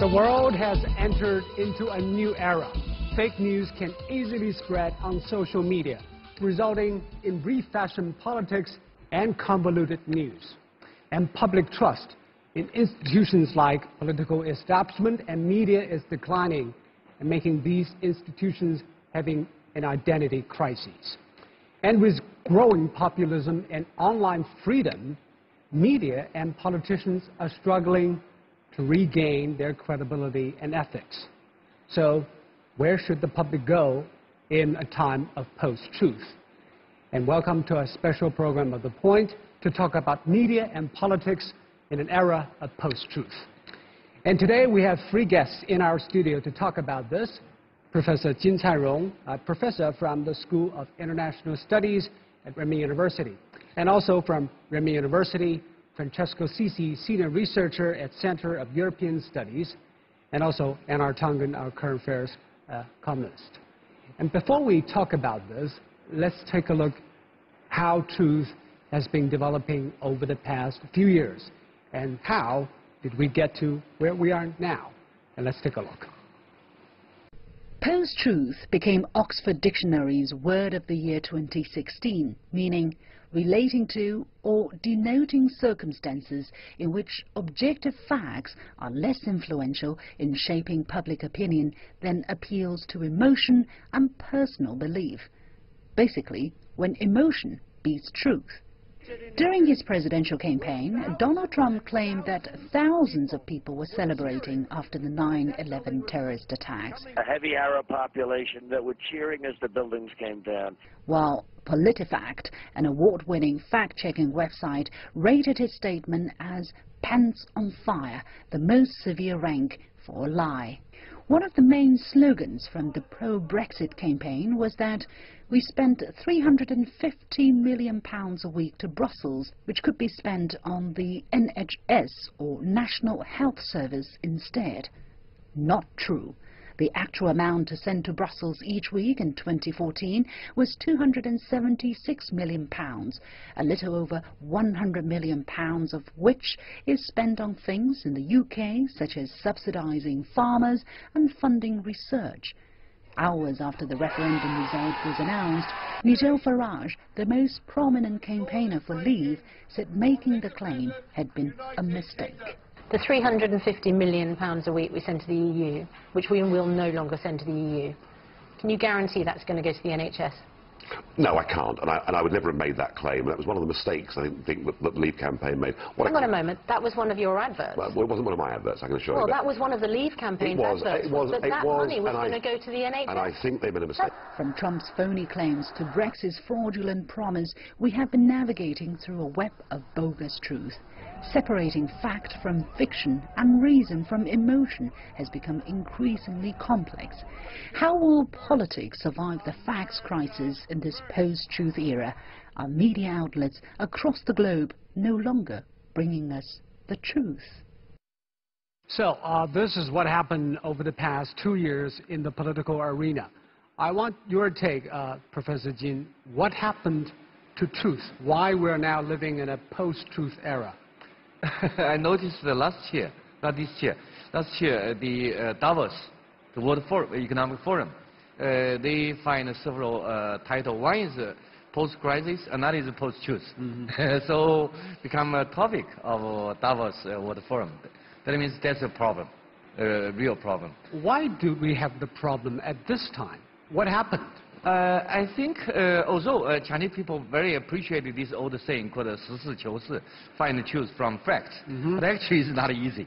The world has entered into a new era. Fake news can easily spread on social media, resulting in refashioned politics and convoluted news. And public trust in institutions like political establishment and media is declining, and making these institutions having an identity crisis. And with growing populism and online freedom, media and politicians are struggling to regain their credibility and ethics. So, where should the public go in a time of post-truth? And welcome to a special program of The Point to talk about media and politics in an era of post-truth. And today we have three guests in our studio to talk about this. Professor Jin Cairong, a professor from the School of International Studies at Renmin University. And also from Renmin University, Francesco Sisi, senior researcher at Center of European Studies, and also Anar Tongan, our current affairs columnist. And before we talk about this, let's take a look how truth has been developing over the past few years, and how did we get to where we are now. And let's take a look. Post-truth became Oxford Dictionary's word of the year 2016, meaning relating to or denoting circumstances in which objective facts are less influential in shaping public opinion than appeals to emotion and personal belief. Basically, when emotion beats truth. During his presidential campaign, Donald Trump claimed that thousands of people were celebrating after the 9/11 terrorist attacks. A heavy Arab population that were cheering as the buildings came down. While PolitiFact, an award-winning fact-checking website, rated his statement as pants on fire, the most severe rank for a lie. One of the main slogans from the pro-Brexit campaign was that we spent £350 million a week to Brussels, which could be spent on the NHS or National Health Service instead. Not true. The actual amount to send to Brussels each week in 2014 was £276 million, a little over £100 million of which is spent on things in the UK, such as subsidising farmers and funding research. Hours after the referendum result was announced, Nigel Farage, the most prominent campaigner for Leave, said making the claim had been a mistake. The £350 million a week we send to the EU, which we will no longer send to the EU, can you guarantee that's going to go to the NHS? No, I can't, and I would never have made that claim. That was one of the mistakes I think that the Leave campaign made. Hang on a moment, that was one of your adverts. Well, it wasn't one of my adverts, I can assure you. Well, that was one of the Leave campaign's adverts, but that money was going to go to the NHS. And I think they made a mistake. From Trump's phony claims to Brexit's fraudulent promise, we have been navigating through a web of bogus truth. Separating fact from fiction and reason from emotion has become increasingly complex. How will politics survive the facts crisis in this post-truth era? Are media outlets across the globe no longer bringing us the truth? So this is what happened over the past 2 years in the political arena. I want your take, Professor Jin. What happened to truth? Why we're now living in a post-truth era? I noticed last year, not this year, last year the Davos, the World Economic Forum, they find several titles. One is post-crisis, another is post-truth. So become a topic of Davos World Forum. That means that's a problem, a real problem. Why do we have the problem at this time? What happened? I think, although Chinese people very appreciated this old saying called 实事求是, find the truth from facts, but actually it's not easy.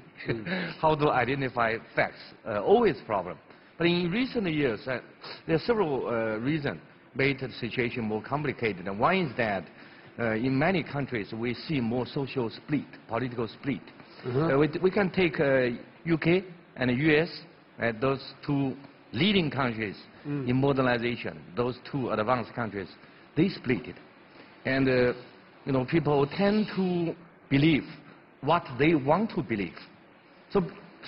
How to identify facts, always problem. But in recent years, there are several reasons made the situation more complicated. And one is that in many countries we see more social split, political split. We can take UK and US, those two leading countries in modernization, those two advanced countries, they split it. And, you know, people tend to believe what they want to believe. So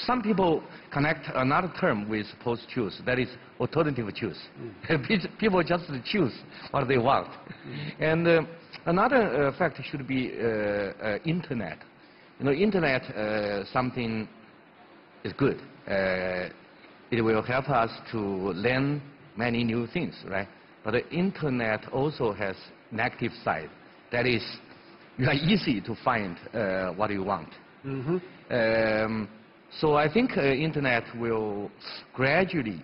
some people connect another term with post-truth, that is alternative truth. People just choose what they want. And another factor should be internet. You know, internet something is good. It will help us to learn many new things, right? But the internet also has negative side. That is, you are easy to find what you want. So I think internet will gradually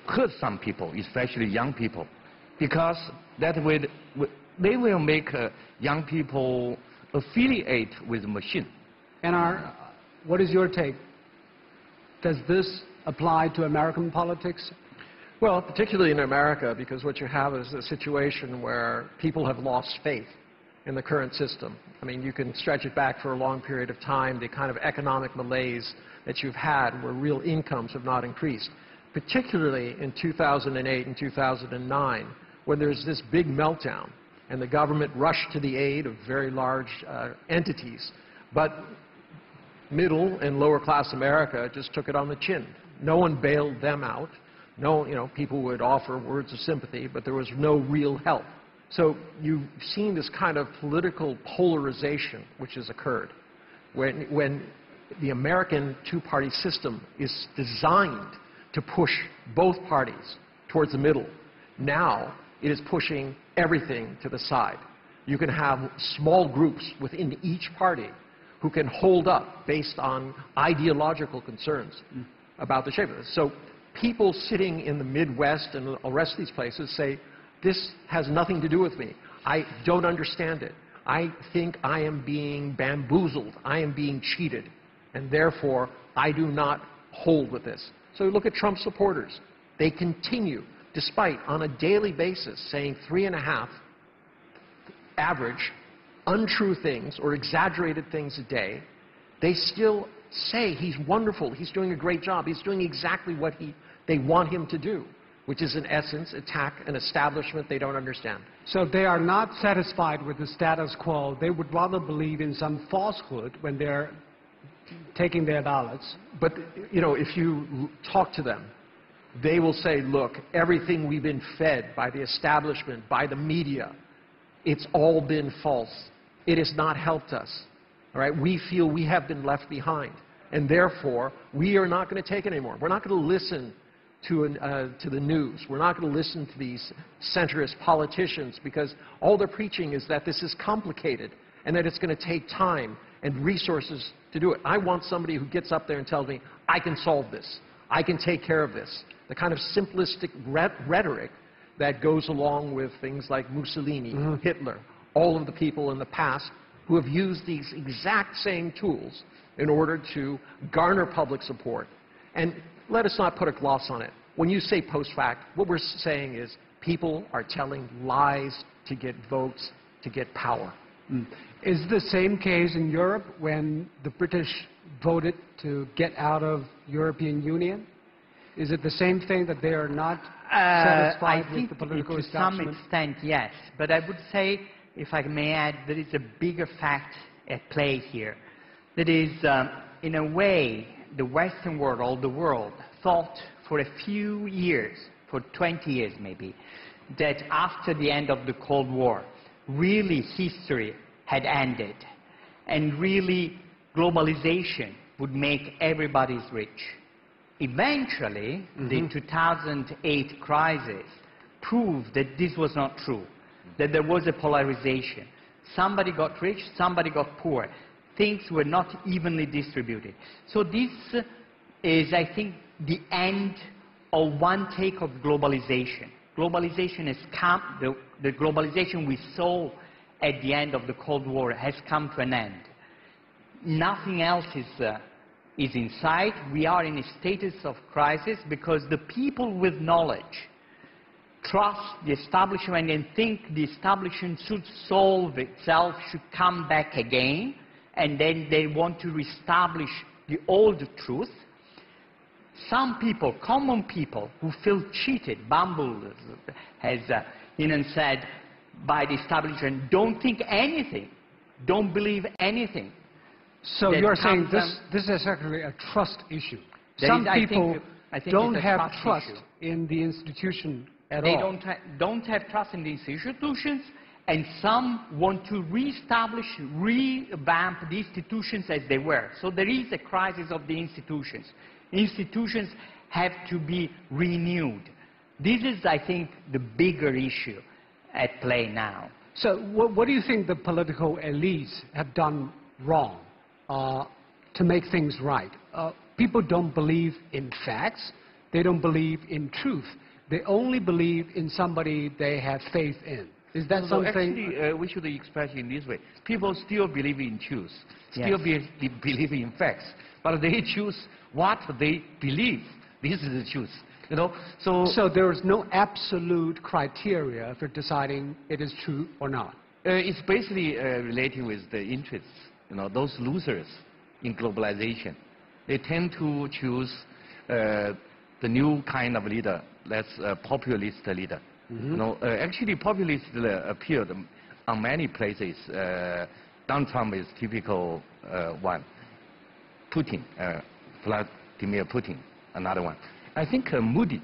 hurt some people, especially young people, because that way they will make young people affiliate with the machine. And what is your take? Does this apply to American politics? Well, particularly in America, because what you have is a situation where people have lost faith in the current system. I mean, you can stretch it back for a long period of time, the kind of economic malaise that you've had where real incomes have not increased, particularly in 2008 and 2009, when there's this big meltdown and the government rushed to the aid of very large entities. But middle and lower class America just took it on the chin. No one bailed them out. No, people would offer words of sympathy, but there was no real help. So you've seen this kind of political polarization which has occurred. When the American two-party system is designed to push both parties towards the middle, now it is pushing everything to the side. You can have small groups within each party who can hold up based on ideological concerns about the shape of this. So people sitting in the Midwest and the rest of these places say, this has nothing to do with me. I don't understand it. I think I am being bamboozled. I am being cheated. And therefore, I do not hold with this. So look at Trump supporters. They continue, despite on a daily basis saying 3.5 average untrue things or exaggerated things a day, they still say he's wonderful, he's doing a great job, he's doing exactly what they want him to do, which is in essence attack an establishment they don't understand. So they are not satisfied with the status quo. They would rather believe in some falsehood when they're taking their ballots. But, if you talk to them, they will say, look, everything we've been fed by the establishment, by the media, it's all been false. It has not helped us. All right? We feel we have been left behind. And therefore, we are not going to take it anymore. We're not going to listen to the news. We're not going to listen to these centrist politicians because all they're preaching is that this is complicated and that it's going to take time and resources to do it. I want somebody who gets up there and tells me, I can solve this. I can take care of this. The kind of simplistic rhetoric that goes along with things like Mussolini, Hitler, all of the people in the past who have used these exact same tools in order to garner public support. And let us not put a gloss on it. When you say post-fact, what we're saying is people are telling lies to get votes, to get power. Is the same case in Europe when the British voted to get out of European Union? Is it the same thing that they are not satisfied with the political establishment? To some extent, yes. But I would say, if I may add, there is a bigger fact at play here. That is, in a way, the Western world, or the world, thought for a few years, for 20 years maybe, that after the end of the Cold War, really history had ended, and really globalization would make everybody rich. Eventually, the 2008 crisis proved that this was not true, that there was a polarization. Somebody got rich, somebody got poor. Things were not evenly distributed. So this is, I think, the end of one take of globalization. Globalization has come, the globalization we saw at the end of the Cold War has come to an end. Nothing else is in sight. We are in a status of crisis because the people with knowledge trust the establishment and think the establishment should solve itself, should come back again, and then they want to reestablish the old truth. Some people, common people, who feel cheated, bamboozled, as Ian said, by the establishment, don't think anything, don't believe anything. So you're saying this is actually a trust issue. Some people don't have trust in the institution at all. They don't have trust in the institutions, And some want to reestablish, revamp the institutions as they were. So there is a crisis of the institutions. Institutions have to be renewed. This is, I think, the bigger issue at play now. So what do you think the political elites have done wrong to make things right? People don't believe in facts. They don't believe in truth. They only believe in somebody they have faith in. Is that something? Actually, we should express it in this way. People still believe in truth, still believe in facts, but they choose what they believe. This is the truth. You know, so there is no absolute criteria for deciding it is true or not. It's basically relating with the interests. You know, those losers in globalization, they tend to choose the new kind of leader, that's a populist leader. You know, actually, populist appeared on many places. Donald Trump is typical one. Putin, Vladimir Putin, another one. I think Modi,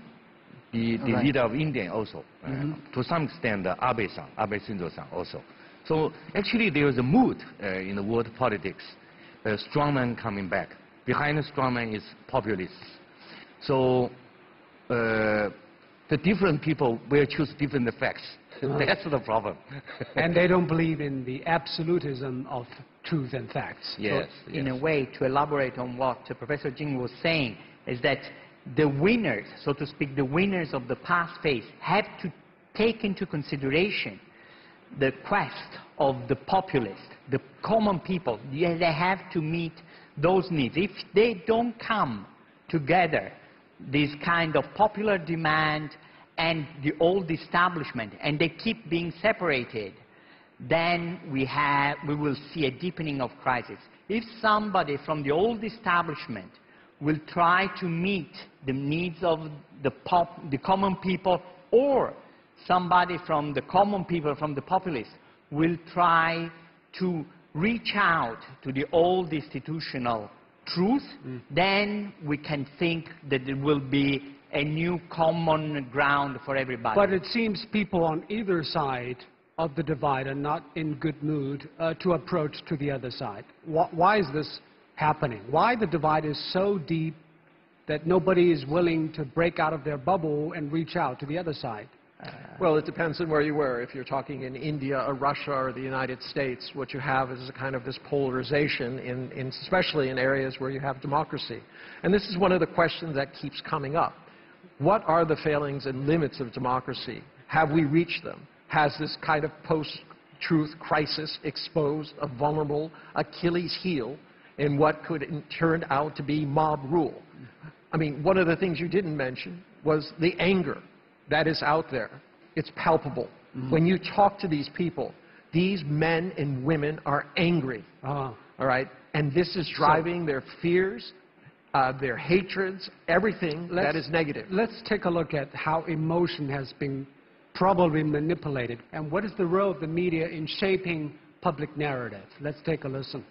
the leader of India also, to some extent Abe Shinzo-san also. So actually there is a mood in the world politics, strongman coming back. Behind the strongman is populists. So the different people will choose different facts. That's the problem. And they don't believe in the absolutism of truth and facts. Yes. So in a way, to elaborate on what Professor Jing was saying, is that the winners, so to speak, the winners of the past phase have to take into consideration the quest of the populace, the common people. They have to meet those needs. If they don't come together, this kind of popular demand and the old establishment, and they keep being separated, then we will see a deepening of crisis. If somebody from the old establishment will try to meet the needs of the common people, or somebody from the common people, from the populace, will try to reach out to the old institutional truth, then we can think that there will be a new common ground for everybody. But it seems people on either side of the divide are not in good mood to approach to the other side. Why is this happening? Why the divide is so deep that nobody is willing to break out of their bubble and reach out to the other side? Well, it depends on where you were. If you're talking in India or Russia or the United States, what you have is a kind of this polarization, especially in areas where you have democracy. And this is one of the questions that keeps coming up. What are the failings and limits of democracy? Have we reached them? Has this kind of post-truth crisis exposed a vulnerable Achilles heel in what could turn out to be mob rule? I mean, one of the things you didn't mention was the anger that is out there. It's palpable. When you talk to these people, these men and women are angry, all right? And this is driving their fears, their hatreds, everything that is negative. Let's take a look at how emotion has been probably manipulated, and what is the role of the media in shaping public narrative. Let's take a listen.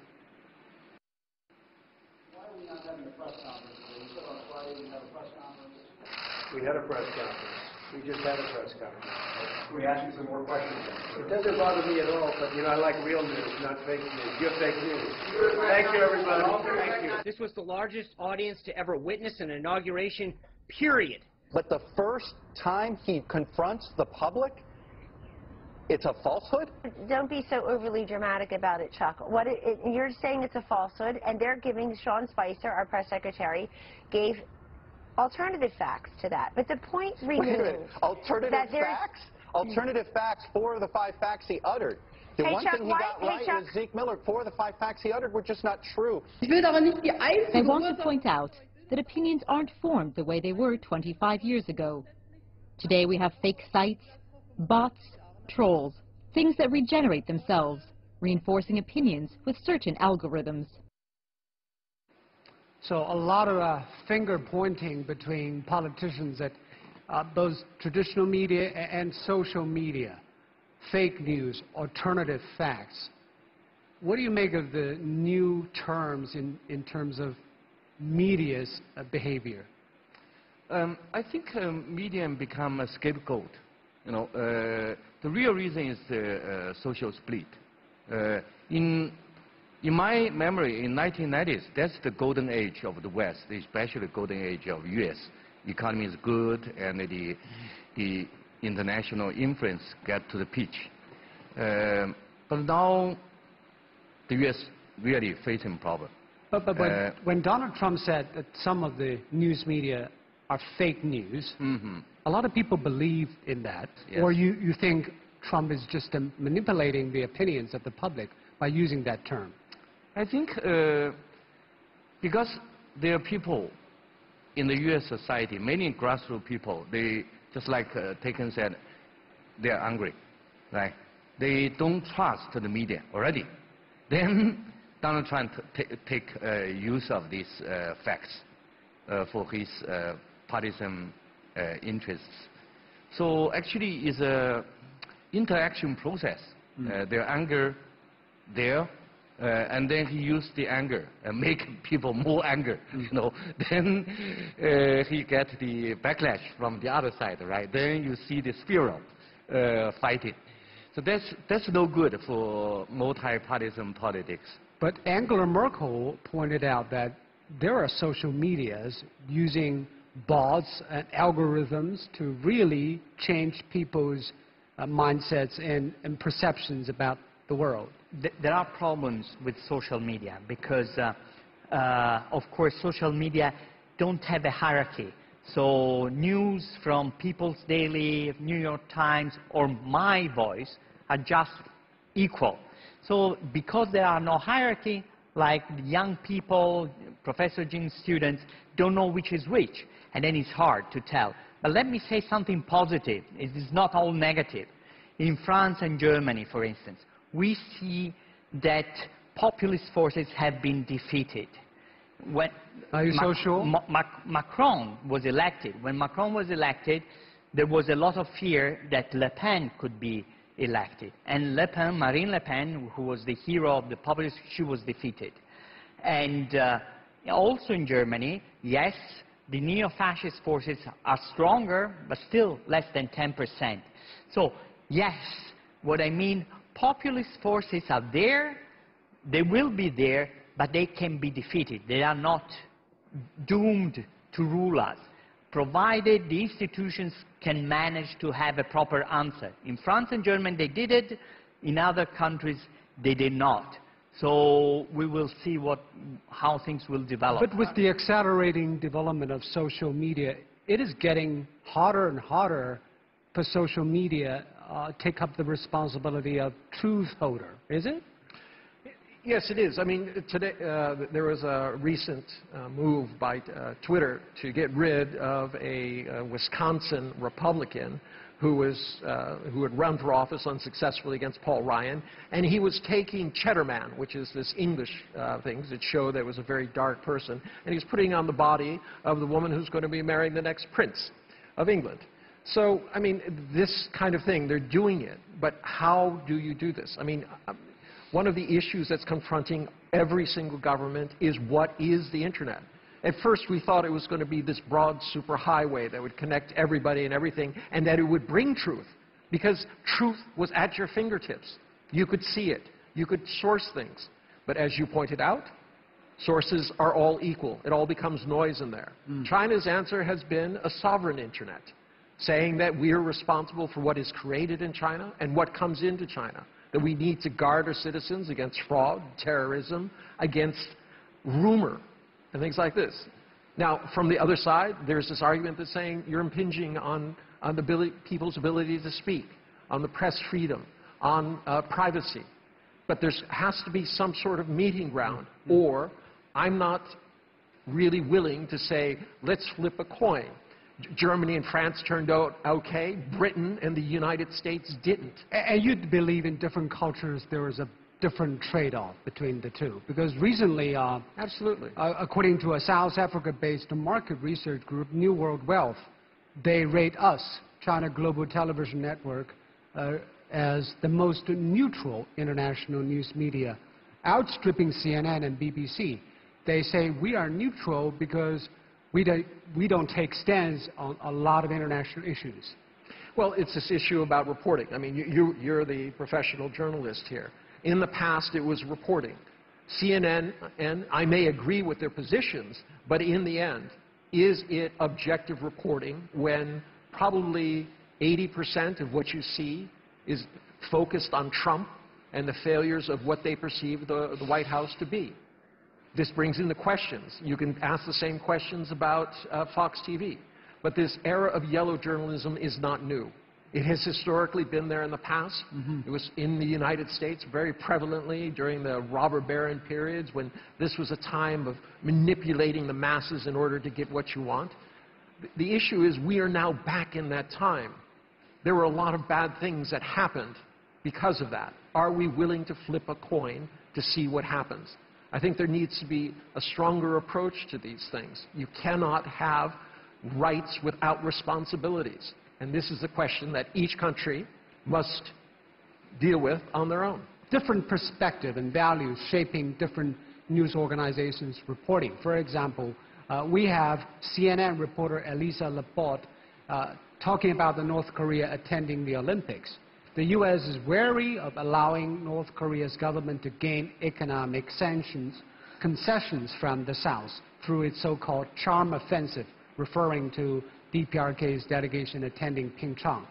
Why are we not having a press conference today? You said on Friday we have a press conference. We had a press conference. We just had a press conference. We asked you some more questions. It doesn't bother me at all, but, you know, I like real news, not fake news. You're fake news. Thank you, everybody. Thank you. This was the largest audience to ever witness an inauguration, period. But the first time he confronts the public, it's a falsehood? Don't be so overly dramatic about it, Chuck. You're saying it's a falsehood, and ththey're giving, Sean Spicer, our press secretary, gave alternative facts to that. But the point remains... Alternative facts? Alternative facts, 4 of the 5 facts he uttered. The one thing he got right was Zeke Miller. 4 of the 5 facts he uttered were just not true. I want to point out that opinions aren't formed the way they were 25 years ago. Today we have fake sites, bots, trolls, things that regenerate themselves, reinforcing opinions with certain algorithms. So a lot of finger-pointing between politicians at both traditional media and social media, fake news, alternative facts. What do you make of the new terms in terms of media's behavior? I think media become a scapegoat. You know, The real reason is the social split. In my memory, in 1990s, that's the golden age of the West, especially the golden age of U.S. Economy is good, and the international influence get to the pitch. But now, the U.S. really facing problem. But when Donald Trump said that some of the news media are fake news, a lot of people believe in that. Yes. Or you think Trump is just manipulating the opinions of the public by using that term? I think because there are people in the U.S. society, many grassroots people, they, just like Taken said, they are angry, right? They don't trust the media already. Then Donald Trump take use of these facts for his partisan interests. So actually it's a interaction process. Their anger there, and then he used the anger and make people more angry. You know, then he get the backlash from the other side, right? Then you see the spiral fighting. So that's no good for multi-partisan politics. But Angela Merkel pointed out that there are social medias using bots and algorithms to really change people's mindsets and perceptions about the world. There are problems with social media because, of course, social media don't have a hierarchy. So news from People's Daily, New York Times, or My Voice are just equal. So because there are no hierarchy, like young people, Professor Jing's students, don't know which is which, and then it's hard to tell. But let me say something positive. It is not all negative. In France and Germany, for instance, we see that populist forces have been defeated. When Are you so sure? Macron was elected. When Macron was elected, there was a lot of fear that Le Pen could be elected. And Le Pen, Marine Le Pen, who was the hero of the populists, she was defeated. And also in Germany, yes, the neo-fascist forces are stronger, but still less than 10%. So, yes, what I mean, populist forces are there, they will be there, but they can be defeated. They are not doomed to rule us, provided the institutions can manage to have a proper answer. In France and Germany, they did it. In other countries, they did not. So we will see how things will develop. But with the accelerating development of social media, it is getting harder and harder for social media take up the responsibility of truth holder, is it? Yes, it is. I mean, today there was a recent move by Twitter to get rid of a Wisconsin Republican who had run for office unsuccessfully against Paul Ryan, and he was taking Cheddar Man, which is this English thing that showed that it was a very dark person, and he was putting on the body of the woman who's going to be marrying the next prince of England. So, I mean, this kind of thing, they're doing it, but how do you do this? I mean, one of the issues that's confronting every single government is what is the Internet. At first, we thought it was going to be this broad superhighway that would connect everybody and everything, and that it would bring truth, because truth was at your fingertips. You could see it. You could source things. But as you pointed out, sources are all equal. It all becomes noise in there. China's answer has been a sovereign Internet, saying that we are responsible for what is created in China and what comes into China, that we need to guard our citizens against fraud, terrorism, against rumor, and things like this. Now, from the other side, there's this argument that's saying you're impinging on people's ability to speak, on the press freedom, on privacy. But there has to be some sort of meeting ground, or I'm not really willing to say, let's flip a coin. Germany and France turned out okay. Britain and the United States didn't. And you believe in different cultures there is a different trade-off between the two? Because recently, absolutely, according to a South Africa-based market research group, New World Wealth, they rate us, China Global Television Network, as the most neutral international news media, outstripping CNN and BBC. They say we are neutral because we don't take stands on a lot of international issues. Well, it's this issue about reporting. I mean, you're the professional journalist here. In the past, it was reporting. CNN, and I may agree with their positions, but in the end, is it objective reporting when probably 80% of what you see is focused on Trump and the failures of what they perceive the White House to be? This brings in the questions. You can ask the same questions about Fox TV. But this era of yellow journalism is not new. It has historically been there in the past. It was in the United States very prevalently during the robber baron periods when this was a time of manipulating the masses in order to get what you want. The issue is we are now back in that time. There were a lot of bad things that happened because of that. Are we willing to flip a coin to see what happens? I think there needs to be a stronger approach to these things. You cannot have rights without responsibilities. And this is the question that each country must deal with on their own. Different perspective and values shaping different news organizations' reporting. For example, we have CNN reporter Elisa Laporte talking about the North Korea attending the Olympics. The U.S. is wary of allowing North Korea's government to gain economic concessions from the South through its so-called charm offensive, referring to DPRK's delegation attending Pyeongchang.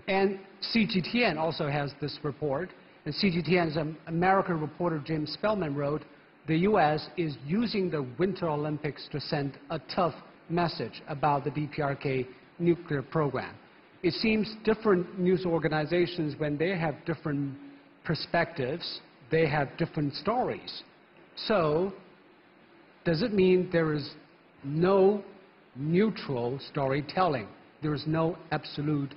And CGTN also has this report. And CGTN's American reporter Jim Spellman wrote, the U.S. is using the Winter Olympics to send a tough message about the DPRK nuclear program. It seems different news organizations, when they have different perspectives, they have different stories. So, does it mean there is no neutral storytelling? There is no absolute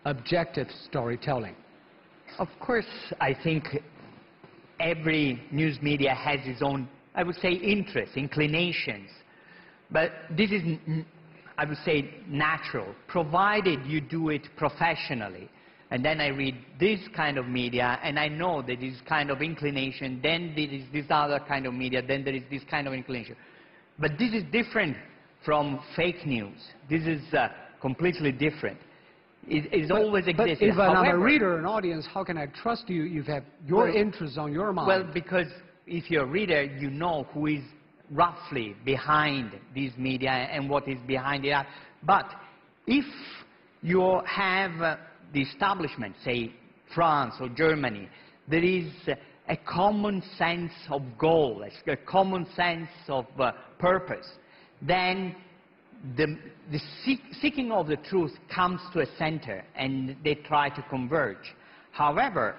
objective storytelling? Of course, I think every news media has its own, I would say, interests, inclinations. But this is, I would say, natural, provided you do it professionally. And then I read this kind of media, and I know that this kind of inclination, then there is this other kind of media, then there is this kind of inclination. But this is different from fake news. This is completely different. It's always existed. But if I'm a reader, an audience, how can I trust you? You have your interests on your mind. Well, because if you're a reader, you know who is roughly behind these media and what is behind it. But if you have the establishment, say France or Germany, there is a common sense of goal, a common sense of purpose, then the seeking of the truth comes to a center and they try to converge. However,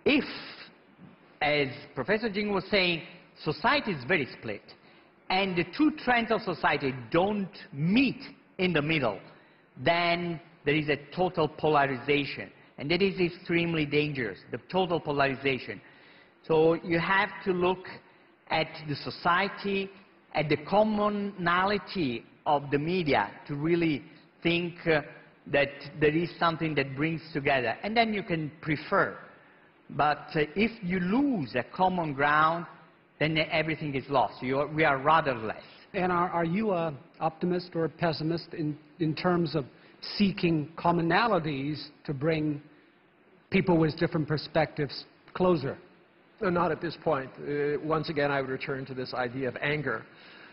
if, as Professor Jing was saying, society is very split, and the two trends of society don't meet in the middle, then there is a total polarization. And that is extremely dangerous, the total polarization. So you have to look at the society, at the commonality of the media to really think that there is something that brings together. And then you can prefer. But if you lose a common ground, then everything is lost. We are rather less. And are you an optimist or a pessimist in terms of seeking commonalities to bring people with different perspectives closer? No, not at this point. Once again, I would return to this idea of anger.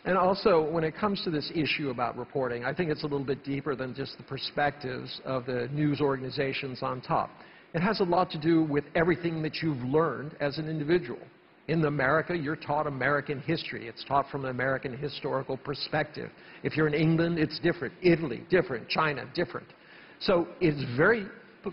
And also, when it comes to this issue about reporting, I think it's a little bit deeper than just the perspectives of the news organizations on top. It has a lot to do with everything that you've learned as an individual. In America, you're taught American history. It's taught from an American historical perspective. If you're in England, it's different. Italy, different. China, different. So it's very...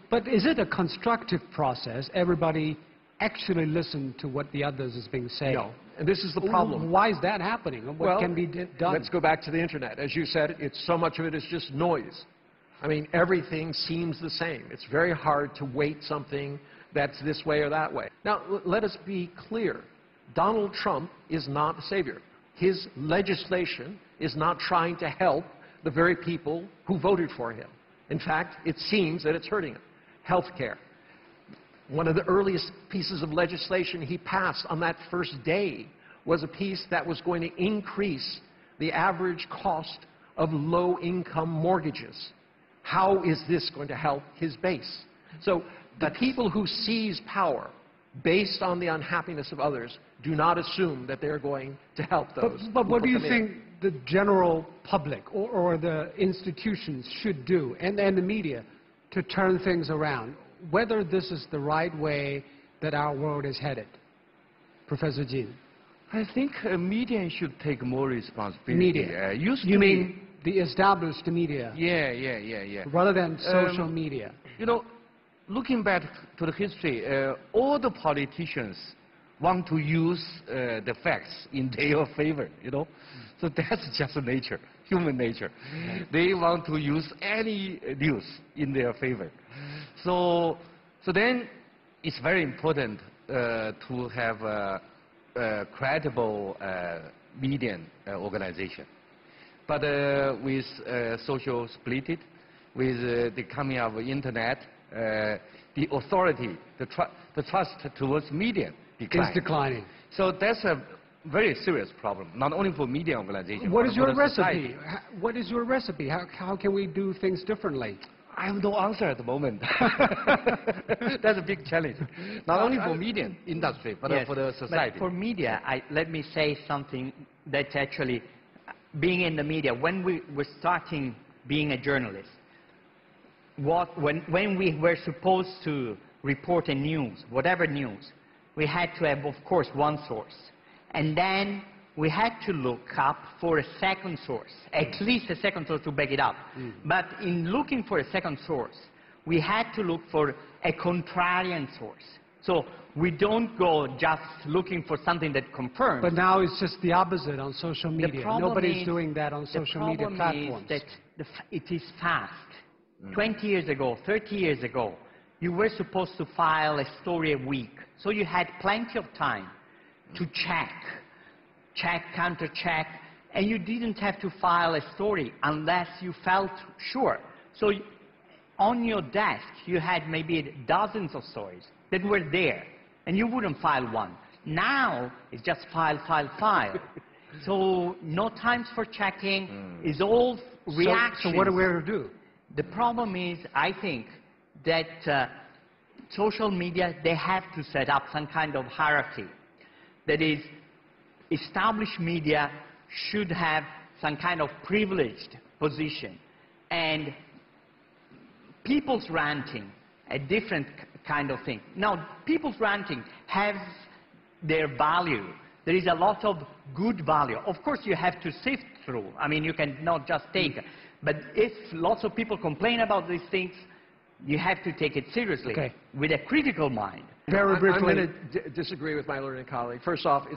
But is it a constructive process? Everybody actually listen to what the others is being said? No. And this is the problem. Why is that happening? What can be done? Let's go back to the internet. As you said, so much of it is just noise. I mean, everything seems the same. It's very hard to weight something that's this way or that way. Now, let us be clear. Donald Trump is not the savior. His legislation is not trying to help the very people who voted for him. In fact, it seems that it's hurting him. Health care. One of the earliest pieces of legislation he passed on that first day was a piece that was going to increase the average cost of low-income mortgages. how is this going to help his base? So the people who seize power based on the unhappiness of others do not assume that they're going to help those. But what do you think the general public or the institutions should do, and the media, to turn things around? Whether this is the right way that our world is headed? Professor Jin. I think media should take more responsibility. Media? You mean the established media? Yeah. Rather than social media? You know, looking back to the history, all the politicians want to use the facts in their favor, you know. So that's just nature, human nature. They want to use any news in their favor. So then it's very important to have a credible media organization. But with social split, with the coming of internet, the authority, the trust towards media declines. Is declining. So that's a very serious problem, not only for media organizations. What is your recipe? Society. What is your recipe? How can we do things differently? I have no answer at the moment. That's a big challenge, not only for media industry, but for the society. But for media, let me say something that actually, being in the media, when we were starting being a journalist, when we were supposed to report a news, whatever news, we had to have, of course, one source. And then we had to look up for a second source, at least a second source to back it up. But in looking for a second source, we had to look for a contrarian source. So we don't go just looking for something that confirms. But now it's just the opposite on social media. Nobody's doing that on social media platforms. The problem is that it is fast. 20 years ago, 30 years ago, you were supposed to file a story a week. So you had plenty of time to check, counter-check, and you didn't have to file a story unless you felt sure. So on your desk, you had maybe dozens of stories that were there, and you wouldn't file one. Now, it's just file. So no times for checking, it's all reaction. So what are we to do? The problem is, I think, that social media, they have to set up some kind of hierarchy. That is, established media should have some kind of privileged position. And people's ranting, a different kind of thing. Now, people's ranting has their value. There is a lot of good value. Of course, you have to sift through. I mean, you cannot just take. But if lots of people complain about these things, you have to take it seriously with a critical mind. Very briefly. I'm going to disagree with my learned colleague. First off,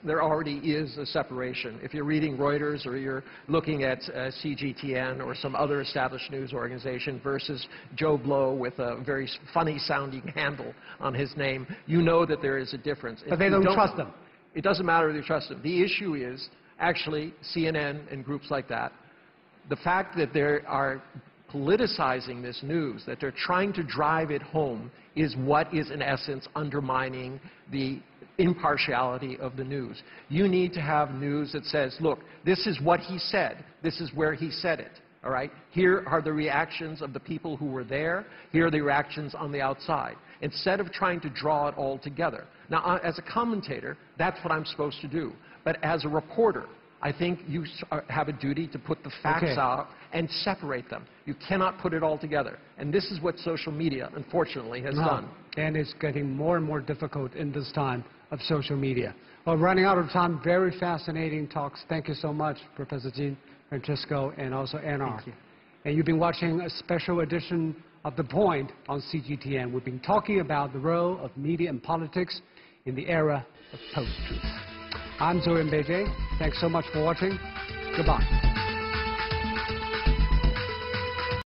there already is a separation. If you're reading Reuters or you're looking at CGTN or some other established news organization versus Joe Blow with a very funny-sounding handle on his name, you know that there is a difference. But they don't trust them. It doesn't matter if you trust them. The issue is actually CNN and groups like that. The fact that they are politicizing this news, that they're trying to drive it home, is what is in essence undermining the impartiality of the news. You need to have news that says, look, this is what he said, this is where he said it, all right? Here are the reactions of the people who were there, here are the reactions on the outside, instead of trying to draw it all together. Now, as a commentator, that's what I'm supposed to do. But as a reporter, I think you have a duty to put the facts out and separate them. You cannot put it all together. And this is what social media, unfortunately, has done. And it's getting more and more difficult in this time of social media. Well, running out of time, very fascinating talks. Thank you so much, Professor Jin, Francisco, and also Anar. Thank you. And you've been watching a special edition of The Point on CGTN. We've been talking about the role of media and politics in the era of post-truth. I'm Zoe Beijing. Thanks so much for watching. Goodbye.